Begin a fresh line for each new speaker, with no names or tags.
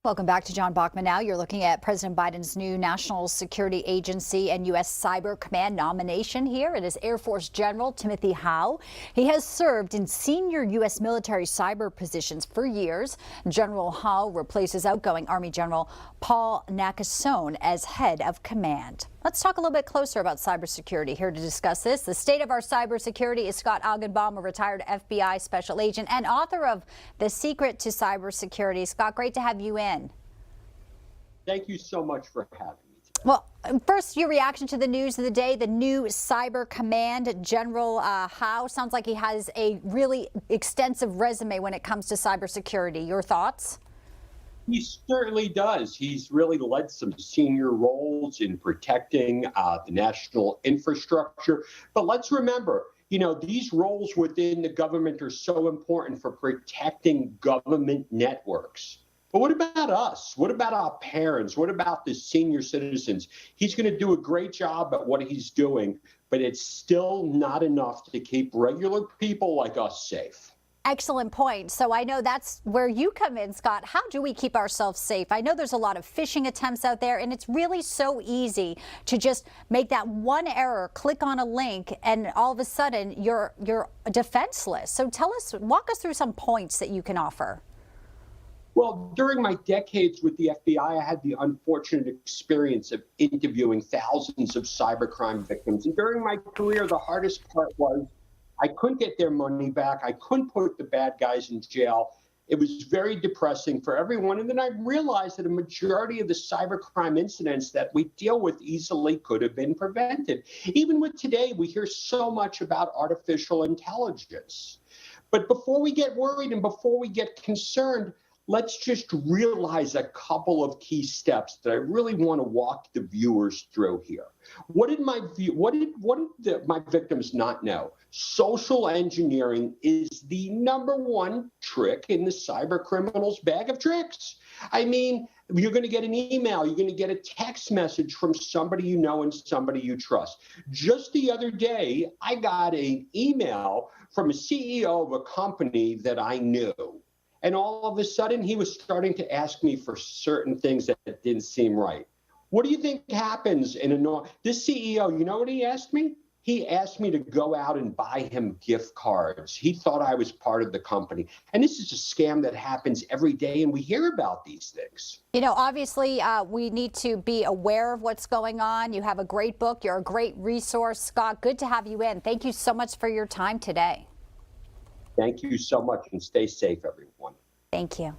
Welcome back to John Bachman Now. You're looking at President Biden's new National Security Agency and U.S. Cyber Command nomination here. It is Air Force General Timothy Howe. He has served in senior U.S. military cyber positions for years. General Howe replaces outgoing Army General Paul Nakasone as head of command. Let's talk a little bit closer about cybersecurity. Here to discuss this, the state of our cybersecurity, is Scott Augenbaum, a retired FBI special agent and author of The Secret to Cybersecurity. Scott, great to have you in.
Thank you so much for having me today.
Well, first, your reaction to the news of the day, the new Cyber Command General Howe. Sounds like he has a really extensive resume when it comes to cybersecurity. Your thoughts?
He certainly does. He's really led some senior roles in protecting the national infrastructure. But let's remember, these roles within the government are so important for protecting government networks. But what about us? What about our parents? What about the senior citizens? He's going to do a great job at what he's doing, but it's still not enough to keep regular people like us safe.
Excellent point. So I know that's where you come in, Scott. How do we keep ourselves safe? I know there's a lot of phishing attempts out there, and it's really so easy to just make that one error, click on a link, and all of a sudden you're defenseless. So walk us through some points that you can offer.
Well, during my decades with the FBI, I had the unfortunate experience of interviewing thousands of cybercrime victims. And during my career, the hardest part was I couldn't get their money back. I couldn't put the bad guys in jail. It was very depressing for everyone. And then I realized that a majority of the cybercrime incidents that we deal with easily could have been prevented. Even with today, we hear so much about artificial intelligence. But before we get worried and before we get concerned, let's just realize a couple of key steps that I really want to walk the viewers through here. What did my victims not know? Social engineering is the #1 trick in the cyber criminal's bag of tricks. I mean, you're going to get an email, you're going to get a text message from somebody you know and somebody you trust. Just the other day, I got an email from a CEO of a company that I knew. And all of a sudden, he was starting to ask me for certain things that didn't seem right. What do you think happens in this CEO, you know what he asked me? He asked me to go out and buy him gift cards. He thought I was part of the company. And this is a scam that happens every day, and we hear about these things.
Obviously, we need to be aware of what's going on. You have a great book. You're a great resource. Scott, good to have you in. Thank you so much for your time today.
Thank you so much, and stay safe, everyone.
Thank you.